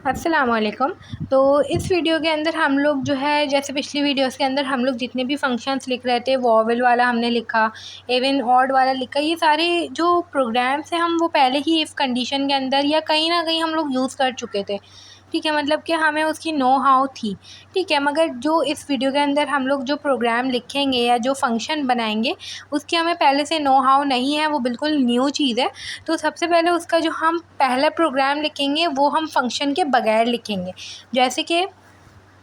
अस्सलामुअलैकुम। तो इस वीडियो के अंदर हम लोग जो है, जैसे पिछली वीडियोस के अंदर हम लोग जितने भी फंक्शंस लिख रहे थे, वोवेल वाला हमने लिखा, इवन ऑड वाला लिखा, ये सारे जो प्रोग्राम्स हैं हम वो पहले ही इफ़ कंडीशन के अंदर या कहीं ना कहीं हम लोग यूज़ कर चुके थे। ठीक है, मतलब कि हमें उसकी नो हाउ थी। ठीक है, मगर जो इस वीडियो के अंदर हम लोग जो प्रोग्राम लिखेंगे या जो फंक्शन बनाएंगे, उसकी हमें पहले से नो हाउ नहीं है, वो बिल्कुल न्यू चीज़ है। तो सबसे पहले उसका जो हम पहला प्रोग्राम लिखेंगे वो हम फंक्शन के बगैर लिखेंगे। जैसे कि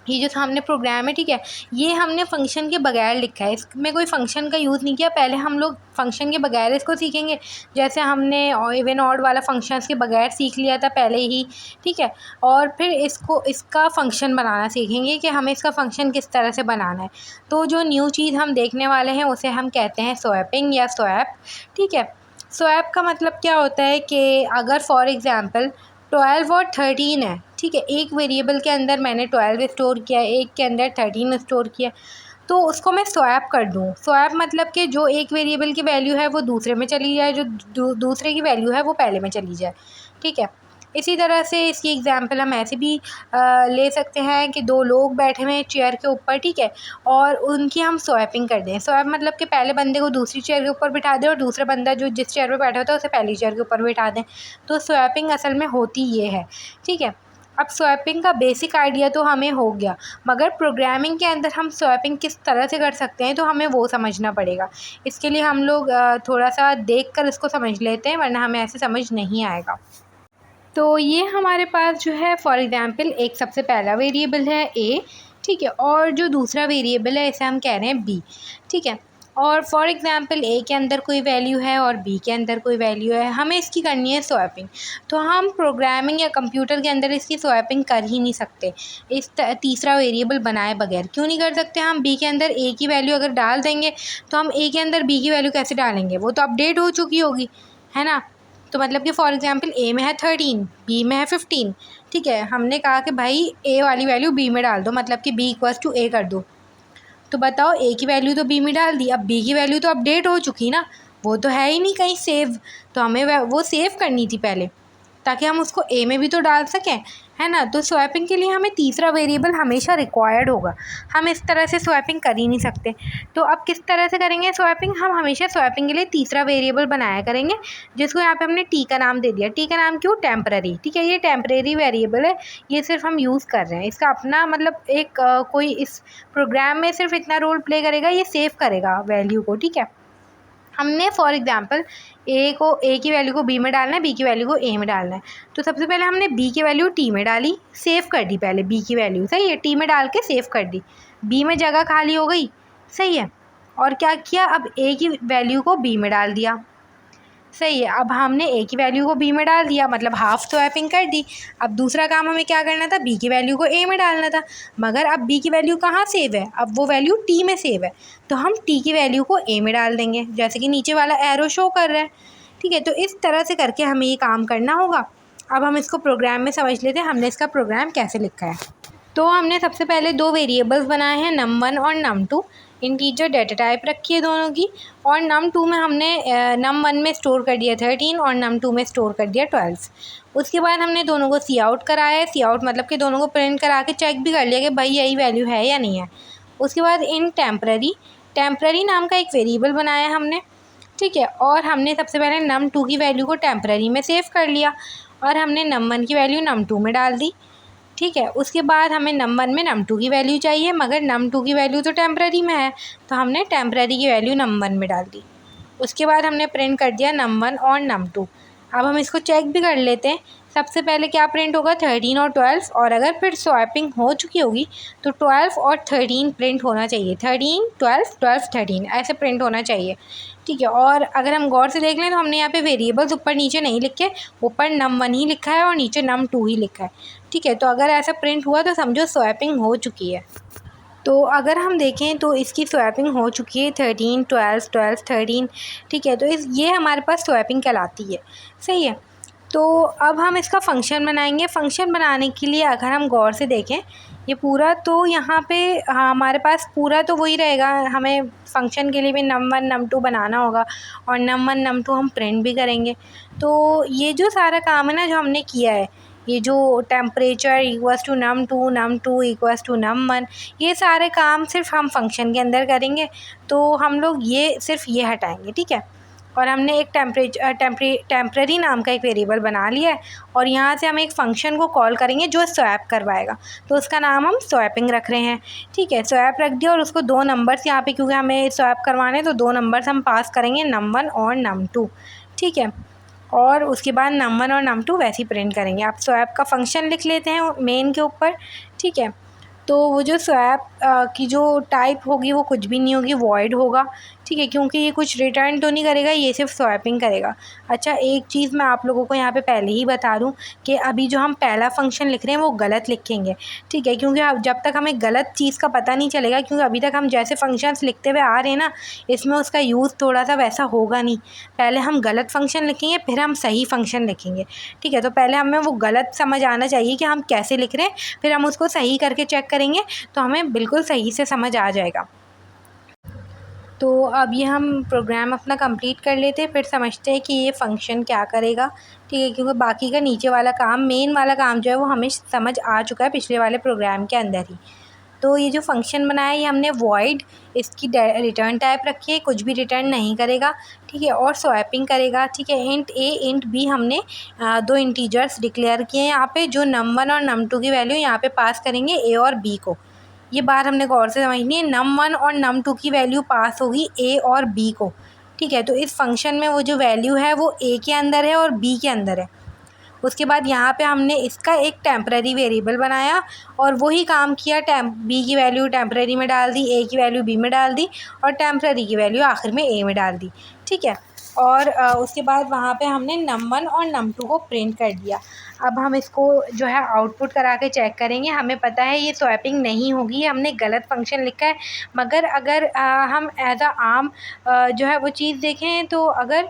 ये जो सामने प्रोग्राम है, ठीक है, ये हमने फंक्शन के बगैर लिखा है, इसमें कोई फंक्शन का यूज़ नहीं किया। पहले हम लोग फंक्शन के बगैर इसको सीखेंगे, जैसे हमने इवन ऑड वाला फंक्शंस के बगैर सीख लिया था पहले ही। ठीक है, और फिर इसका फ़ंक्शन बनाना सीखेंगे कि हमें इसका फ़ंक्शन किस तरह से बनाना है। तो जो न्यू चीज़ हम देखने वाले हैं उसे हम कहते हैं स्वैपिंग या स्वैप। ठीक है, स्वैप का मतलब क्या होता है कि अगर फॉर एग्ज़ाम्पल 12 और 13 है, ठीक है, एक वेरिएबल के अंदर मैंने 12 स्टोर किया, एक के अंदर 13 स्टोर किया, तो उसको मैं स्वैप कर दूँ। स्वैप मतलब कि जो एक वेरिएबल की वैल्यू है वो दूसरे में चली जाए, जो दूसरे की वैल्यू है वो पहले में चली जाए। ठीक है, इसी तरह से इसकी एग्ज़ाम्पल हम ऐसे भी ले सकते हैं कि दो लोग बैठे हुए हैं चेयर के ऊपर, ठीक है, और उनकी हम स्वैपिंग कर दें। स्वैप मतलब कि पहले बंदे को दूसरी चेयर के ऊपर बिठा दें और दूसरा बंदा जो जिस चेयर पे बैठा होता है उसे पहली चेयर के ऊपर बिठा दें। तो स्वैपिंग असल में होती ये है। ठीक है, अब स्वैपिंग का बेसिक आइडिया तो हमें हो गया, मगर प्रोग्रामिंग के अंदर हम स्वैपिंग किस तरह से कर सकते हैं तो हमें वो समझना पड़ेगा। इसके लिए हम लोग थोड़ा सा देख कर इसको समझ लेते हैं, वरना हमें ऐसे समझ नहीं आएगा। तो ये हमारे पास जो है फॉर एग्ज़ाम्पल एक सबसे पहला वेरिएबल है ए, ठीक है, और जो दूसरा वेरिएबल है इसे हम कह रहे हैं बी। ठीक है, और फॉर एग्ज़ाम्पल ए के अंदर कोई वैल्यू है और बी के अंदर कोई वैल्यू है, हमें इसकी करनी है स्वैपिंग। तो हम प्रोग्रामिंग या कंप्यूटर के अंदर इसकी स्वैपिंग कर ही नहीं सकते इस तीसरा वेरिएबल बनाए बगैर। क्यों नहीं कर सकते? हम बी के अंदर ए की वैल्यू अगर डाल देंगे तो हम ए के अंदर बी की वैल्यू कैसे डालेंगे? वो तो अपडेट हो चुकी होगी, है ना। तो मतलब कि फॉर एग्ज़ाम्पल ए में है 13, बी में है 15। ठीक है, हमने कहा कि भाई ए वाली वैल्यू बी में डाल दो, मतलब कि बी इक्वल्स टू ए कर दो। तो बताओ, ए की वैल्यू तो बी में डाल दी, अब बी की वैल्यू तो अपडेट हो चुकी ना, वो तो है ही नहीं कहीं सेव। तो हमें वो सेव करनी थी पहले, ताकि हम उसको ए में भी तो डाल सकें, है ना। तो स्वैपिंग के लिए हमें तीसरा वेरिएबल हमेशा रिक्वायर्ड होगा। हम इस तरह से स्वैपिंग कर ही नहीं सकते। तो अब किस तरह से करेंगे स्वैपिंग? हम हमेशा स्वैपिंग के लिए तीसरा वेरिएबल बनाया करेंगे, जिसको यहाँ पे हमने टी का नाम दे दिया। टी का नाम क्यों? टेम्पररी। ठीक है, ये टेम्परेरी वेरिएबल है, ये सिर्फ हम यूज़ कर रहे हैं। इसका अपना मतलब एक कोई इस प्रोग्राम में सिर्फ इतना रोल प्ले करेगा, ये सेव करेगा वैल्यू को। ठीक है, हमने फॉर एग्ज़ाम्पल ए की वैल्यू को बी में डालना है, बी की वैल्यू को ए में डालना है। तो सबसे पहले हमने बी की वैल्यू टी में डाली, सेव कर दी पहले बी की वैल्यू, सही है, टी में डाल के सेव कर दी, बी में जगह खाली हो गई, सही है। और क्या किया? अब ए की वैल्यू को बी में डाल दिया, सही है। अब हमने ए की वैल्यू को बी में डाल दिया, मतलब हाफ स्वैपिंग कर दी। अब दूसरा काम हमें क्या करना था? बी की वैल्यू को ए में डालना था। मगर अब बी की वैल्यू कहाँ सेव है? अब वो वैल्यू टी में सेव है, तो हम टी की वैल्यू को ए में डाल देंगे, जैसे कि नीचे वाला एरो शो कर रहा है। ठीक है, तो इस तरह से करके हमें ये काम करना होगा। अब हम इसको प्रोग्राम में समझ लेते हैं, हमने इसका प्रोग्राम कैसे लिखा है। तो हमने सबसे पहले दो वेरिएबल्स बनाए हैं, num1 और num2। इंटीजर डेटा टाइप रखी है दोनों की, और num2 में हमने num1 में स्टोर कर दिया 13 और num2 में स्टोर कर दिया 12। उसके बाद हमने दोनों को सी आउट कराया है। सी आउट मतलब कि दोनों को प्रिंट करा के चेक भी कर लिया कि भाई यही वैल्यू है या नहीं है। उसके बाद इन टेम्पररी नाम का एक वेरिएबल बनाया है हमने। ठीक है, और हमने सबसे पहले num2 की वैल्यू को टेम्पररी में सेव कर लिया, और हमने num1 की वैल्यू num2 में डाल दी। ठीक है, उसके बाद हमें num1 में num2 की वैल्यू चाहिए, मगर num2 की वैल्यू तो टेम्पररी में है, तो हमने टेम्पररी की वैल्यू num1 में डाल दी। उसके बाद हमने प्रिंट कर दिया num1 और num2। अब हम इसको चेक भी कर लेते हैं। सबसे पहले क्या प्रिंट होगा? 13 और 12, और अगर फिर स्वैपिंग हो चुकी होगी तो 12 और 13 प्रिंट होना चाहिए। 13 12 12 13 ऐसे प्रिंट होना चाहिए। ठीक है, और अगर हम गौर से देख लें तो हमने यहाँ पे वेरिएबल्स ऊपर नीचे नहीं लिखे, ऊपर num1 ही लिखा है और नीचे num2 ही लिखा है। ठीक है, तो अगर ऐसा प्रिंट हुआ तो समझो स्वैपिंग हो चुकी है। तो अगर हम देखें तो इसकी स्वैपिंग हो चुकी है 13 12 12 13। ठीक है, तो ये हमारे पास स्वैपिंग कहलाती है, सही है। तो अब हम इसका फ़ंक्शन बनाएंगे। फ़ंक्शन बनाने के लिए अगर हम गौर से देखें ये पूरा, तो यहाँ पे हमारे पास पूरा तो वही रहेगा। हमें फ़ंक्शन के लिए भी num1 num2 बनाना होगा, और num1 num2 हम प्रिंट भी करेंगे। तो ये जो सारा काम है ना जो हमने किया है, ये जो temperature equals to num2 equals to num1, ये सारे काम सिर्फ हम फंक्शन के अंदर करेंगे। तो हम लोग ये सिर्फ ये हटाएंगे, ठीक है। और हमने एक टेम्परेरी नाम का एक वेरिएबल बना लिया है और यहाँ से हम एक फ़ंक्शन को कॉल करेंगे जो स्वैप करवाएगा, तो उसका नाम हम स्वैपिंग रख रहे हैं, ठीक है। स्वैप रख दिया और उसको 2 नंबर्स यहाँ पे, क्योंकि हमें स्वैप करवाने तो 2 नंबर्स हम पास करेंगे, num1 और num2, ठीक है। और उसके बाद num1 और num2 वैसे ही प्रिंट करेंगे। आप स्वैप का फंक्शन लिख लेते हैं मेन के ऊपर, ठीक है। तो वो जो स्वैप की जो टाइप होगी वो कुछ भी नहीं होगी, वॉइड होगा, ठीक है, क्योंकि ये कुछ रिटर्न तो नहीं करेगा, ये सिर्फ स्वैपिंग करेगा। अच्छा, एक चीज़ मैं आप लोगों को यहाँ पे पहले ही बता दूँ कि अभी जो हम पहला फंक्शन लिख रहे हैं वो गलत लिखेंगे, ठीक है, क्योंकि अब जब तक हमें गलत चीज़ का पता नहीं चलेगा, क्योंकि अभी तक हम जैसे फंक्शंस लिखते हुए आ रहे हैं ना, इसमें उसका यूज़ थोड़ा सा वैसा होगा नहीं। पहले हम गलत फंक्शन लिखेंगे, फिर हम सही फंक्शन लिखेंगे, ठीक है। तो पहले हमें वो गलत समझ आना चाहिए कि हम कैसे लिख रहे हैं, फिर हम उसको सही करके चेक करेंगे तो हमें बिल्कुल सही से समझ आ जाएगा। तो अब ये हम प्रोग्राम अपना कंप्लीट कर लेते हैं, फिर समझते हैं कि ये फ़ंक्शन क्या करेगा, ठीक है, क्योंकि बाकी का नीचे वाला काम, मेन वाला काम जो है वो हमें समझ आ चुका है पिछले वाले प्रोग्राम के अंदर ही। तो ये जो फंक्शन बनाया है ये हमने वॉइड, इसकी रिटर्न टाइप रखी है, कुछ भी रिटर्न नहीं करेगा, ठीक है, और स्वैपिंग करेगा, ठीक है। इंट a इंट b हमने 2 इंटीजर्स डिक्लेयर किए हैं यहाँ पे, जो num1 और num2 की वैल्यू यहाँ पे पास करेंगे a और b को। ये बात हमने गौर से समझनी है, num1 और num2 की वैल्यू पास होगी a और b को, ठीक है। तो इस फंक्शन में वो जो वैल्यू है वो a के अंदर है और b के अंदर है। उसके बाद यहाँ पे हमने इसका एक टेम्परेरी वेरिएबल बनाया और वही काम किया, b की वैल्यू टेम्परेरी में डाल दी, a की वैल्यू b में डाल दी और टेम्परेरी की वैल्यू आखिर में a में डाल दी, ठीक है। और उसके बाद वहाँ पे हमने num1 और num2 को प्रिंट कर दिया। अब हम इसको जो है आउटपुट करा के चेक करेंगे। हमें पता है ये स्वैपिंग नहीं होगी, हमने गलत फंक्शन लिखा है, मगर अगर हम एज आम जो है वो चीज़ देखें तो अगर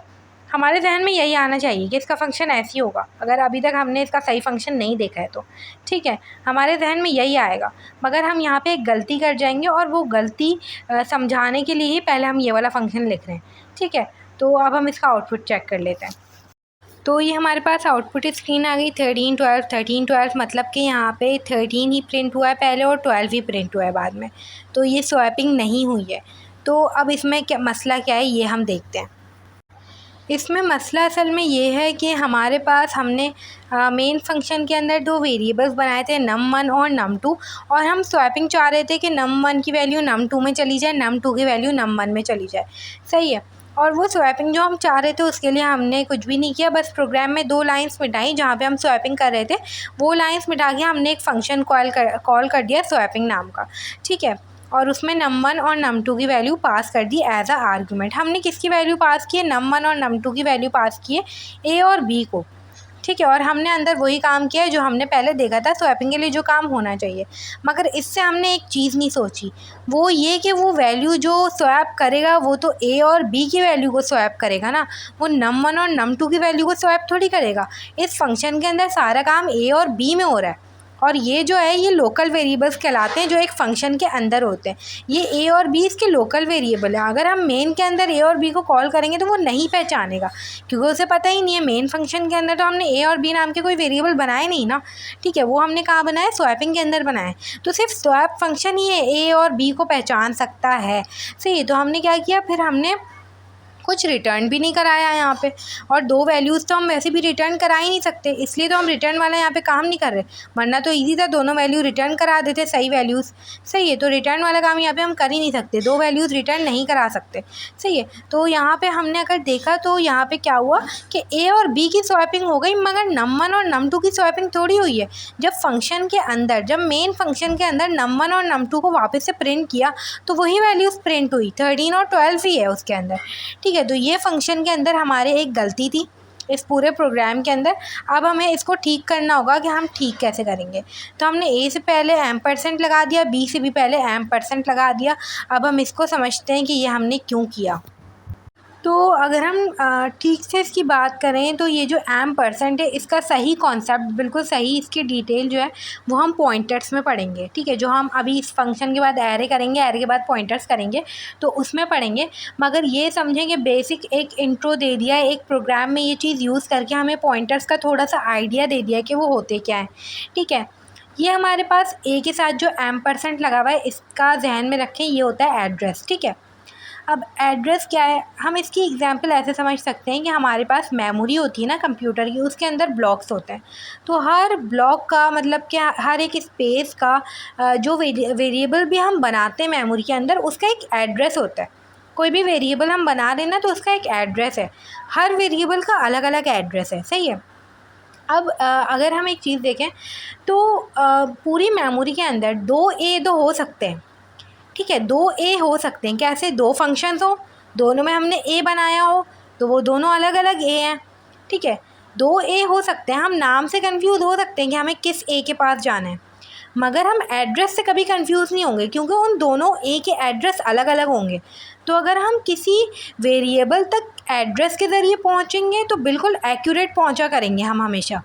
हमारे जहन में यही आना चाहिए कि इसका फ़ंक्शन ऐसे ही होगा, अगर अभी तक हमने इसका सही फ़ंक्शन नहीं देखा है तो, ठीक है, हमारे जहन में यही आएगा। मगर हम यहाँ पे एक गलती कर जाएंगे और वो गलती समझाने के लिए ही पहले हम ये वाला फ़ंक्शन लिख रहे हैं, ठीक है। तो अब हम इसका आउटपुट चेक कर लेते हैं। तो ये हमारे पास आउटपुट स्क्रीन आ गई, 13 12 मतलब कि यहाँ पे 13 ही प्रिंट हुआ है पहले और 12 ही प्रिंट हुआ है बाद में, तो ये स्वैपिंग नहीं हुई है। तो अब इसमें क्या मसला क्या है ये हम देखते हैं। इसमें मसला असल में ये है कि हमारे पास हमने मेन फंक्शन के अंदर 2 वेरिएबल्स बनाए थे, num1 और num2, और हम स्वैपिंग चाह रहे थे कि num1 की वैल्यू num2 में चली जाए, num2 की वैल्यू num1 में चली जाए, सही है। और वो स्वैपिंग जो हम चाह रहे थे उसके लिए हमने कुछ भी नहीं किया, बस प्रोग्राम में 2 लाइन्स मिटाई जहाँ पे हम स्वैपिंग कर रहे थे, वो लाइन्स मिटा के हमने एक फ़ंक्शन कॉल कर दिया स्वैपिंग नाम का, ठीक है। और उसमें num1 और num2 की वैल्यू पास कर दी एज आर्गूमेंट। हमने किसकी वैल्यू पास की है, num1 और num2 की वैल्यू पास की है a और b को, ठीक है। और हमने अंदर वही काम किया है जो हमने पहले देखा था स्वैपिंग के लिए जो काम होना चाहिए, मगर इससे हमने एक चीज़ नहीं सोची, वो ये कि वो वैल्यू जो स्वैप करेगा वो तो a और b की वैल्यू को स्वैप करेगा ना, वो num1 और num2 की वैल्यू को स्वैप थोड़ी करेगा। इस फंक्शन के अंदर सारा काम a और b में हो रहा है, और ये जो है ये लोकल वेरिएबल्स कहलाते हैं जो एक फ़ंक्शन के अंदर होते हैं। ये a और b इसके लोकल वेरिएबल है। अगर हम मेन के अंदर a और b को कॉल करेंगे तो वो नहीं पहचानेगा, क्योंकि उसे पता ही नहीं है मेन फंक्शन के अंदर तो हमने a और b नाम के कोई वेरिएबल बनाए नहीं ना, ठीक है। वो हमने कहाँ बनाया, स्वैपिंग के अंदर बनाए, तो सिर्फ स्वैप फंक्शन ही है a और b को पहचान सकता है, सही। तो हमने क्या किया, फिर हमने कुछ रिटर्न भी नहीं कराया यहाँ पे, और 2 वैल्यूज़ तो हम वैसे भी रिटर्न करा ही नहीं सकते, इसलिए तो हम रिटर्न वाला यहाँ पे काम नहीं कर रहे, वरना तो इजी था, दोनों वैल्यू रिटर्न करा देते सही वैल्यूज़, सही है। तो रिटर्न वाला काम यहाँ पे हम कर ही नहीं सकते, 2 वैल्यूज़ रिटर्न नहीं करा सकते, सही है। तो यहाँ पे हमने अगर देखा तो यहाँ पे क्या हुआ कि a और b की स्वैपिंग हो गई, मगर num1 और num2 की स्वैपिंग थोड़ी हुई है। जब फंक्शन के अंदर, जब मेन फंक्शन के अंदर num1 और num2 को वापस से प्रिंट किया तो वही वैल्यूज़ प्रिंट हुई, 13 और 12 ही है उसके अंदर, ठीक है। तो ये फंक्शन के अंदर हमारे एक गलती थी इस पूरे प्रोग्राम के अंदर। अब हमें इसको ठीक करना होगा कि हम ठीक कैसे करेंगे। तो हमने a से पहले % लगा दिया, b से भी पहले %लगा दिया। अब हम इसको समझते हैं कि ये हमने क्यों किया। तो अगर हम ठीक से इसकी बात करें तो ये जो एम% है इसका सही कॉन्सेप्ट, बिल्कुल सही इसकी डिटेल जो है वो हम पॉइंटर्स में पढ़ेंगे, ठीक है। जो हम अभी इस फंक्शन के बाद एरे करेंगे, एरे के बाद पॉइंटर्स करेंगे तो उसमें पढ़ेंगे। मगर ये समझें कि बेसिक एक इंट्रो दे दिया है, एक प्रोग्राम में ये चीज़ यूज़ करके हमें पॉइंटर्स का थोड़ा सा आइडिया दे दिया कि वो होते क्या हैं, ठीक है। ये हमारे पास ए के साथ जो एम% लगा हुआ है इसका जहन में रखें, ये होता है एड्रेस, ठीक है। अब एड्रेस क्या है, हम इसकी एग्जांपल ऐसे समझ सकते हैं कि हमारे पास मेमोरी होती है ना कंप्यूटर की, उसके अंदर ब्लॉक्स होते हैं। तो हर ब्लॉक का मतलब क्या, हर एक स्पेस का जो वेरिएबल भी हम बनाते हैं मेमोरी के अंदर उसका एक एड्रेस होता है। कोई भी वेरिएबल हम बना रहे हैं ना तो उसका एक एड्रेस है, हर वेरिएबल का अलग अलग एड्रेस है, सही है। अब अगर हम एक चीज़ देखें तो पूरी मेमोरी के अंदर 2A तो हो सकते हैं, ठीक है। 2A हो सकते हैं, कैसे? 2 फंक्शंस हो, दोनों में हमने A बनाया हो तो वो दोनों अलग अलग A हैं, ठीक है। 2A हो सकते हैं, हम नाम से कंफ्यूज हो सकते हैं कि हमें किस A के पास जाना है, मगर हम एड्रेस से कभी कंफ्यूज नहीं होंगे क्योंकि उन दोनों A के एड्रेस अलग अलग होंगे। तो अगर हम किसी वेरिएबल तक एड्रेस के ज़रिए पहुँचेंगे तो बिल्कुल एक्यूरेट पहुँचा करेंगे हम हमेशा,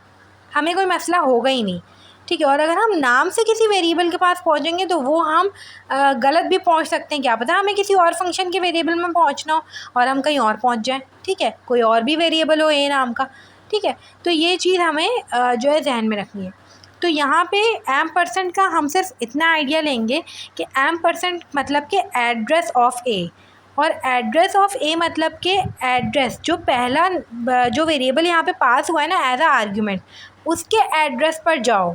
हमें कोई मसला होगा ही नहीं, ठीक है। और अगर हम नाम से किसी वेरिएबल के पास पहुंचेंगे तो वो हम गलत भी पहुंच सकते हैं, क्या पता हमें किसी और फंक्शन के वेरिएबल में पहुंचना हो और हम कहीं और पहुंच जाएं, ठीक है, कोई और भी वेरिएबल हो ए नाम का, ठीक है। तो ये चीज़ हमें जो है जहन में रखनी है। तो यहाँ पे एम% का हम सिर्फ इतना आइडिया लेंगे कि एम% मतलब कि एड्रेस ऑफ ए, और एड्रेस ऑफ ए मतलब कि एड्रेस जो पहला जो वेरिएबल यहाँ पे पास हुआ है ना एज अ आर्ग्यूमेंट, उसके एड्रेस पर जाओ,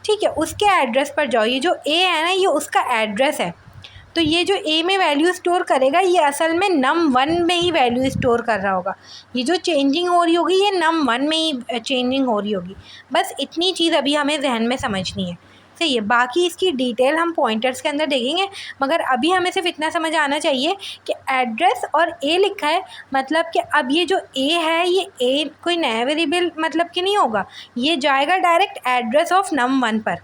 ठीक है, उसके एड्रेस पर जाओ। ये जो ए है ना ये उसका एड्रेस है, तो ये जो ए में वैल्यू स्टोर करेगा ये असल में num1 में ही वैल्यू स्टोर कर रहा होगा। ये जो चेंजिंग हो रही होगी ये num1 में ही चेंजिंग हो रही होगी। बस इतनी चीज़ अभी हमें जहन में समझनी है, सही है। बाकी इसकी डिटेल हम पॉइंटर्स के अंदर देखेंगे, मगर अभी हमें सिर्फ इतना समझ आना चाहिए कि एड्रेस और ए लिखा है मतलब कि अब ये जो ए है ये ए कोई नया वेरिएबल मतलब कि नहीं होगा, ये जाएगा डायरेक्ट एड्रेस ऑफ num1 पर,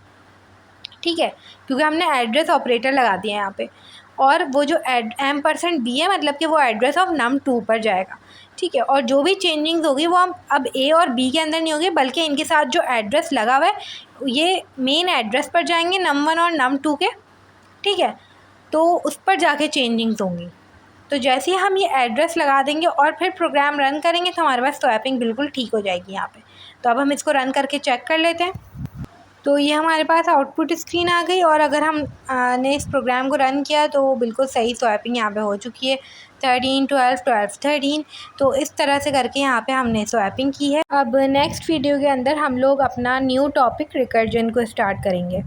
ठीक है, क्योंकि हमने एड्रेस ऑपरेटर लगा दिया है यहाँ पे। और वो जो एम% बी है मतलब कि वो एड्रेस ऑफ num2 पर जाएगा, ठीक है। और जो भी चेंजिंग्स होगी वो हम अब ए और बी के अंदर नहीं होगी, बल्कि इनके साथ जो एड्रेस लगा हुआ है ये मेन एड्रेस पर जाएंगे num1 और num2 के, ठीक है। तो उस पर जाके चेंजिंग्स होंगी। तो जैसे ही हम ये एड्रेस लगा देंगे और फिर प्रोग्राम रन करेंगे तो हमारे पास स्वैपिंग बिल्कुल ठीक हो जाएगी यहाँ पे। तो अब हम इसको रन करके चेक कर लेते हैं। तो ये हमारे पास आउटपुट स्क्रीन आ गई, और अगर हम ने इस प्रोग्राम को रन किया तो बिल्कुल सही स्वैपिंग यहाँ पे हो चुकी है, 13 12 12 13। तो इस तरह से करके यहाँ पे हमने स्वैपिंग की है। अब नेक्स्ट वीडियो के अंदर हम लोग अपना न्यू टॉपिक रिकर्जन को स्टार्ट करेंगे।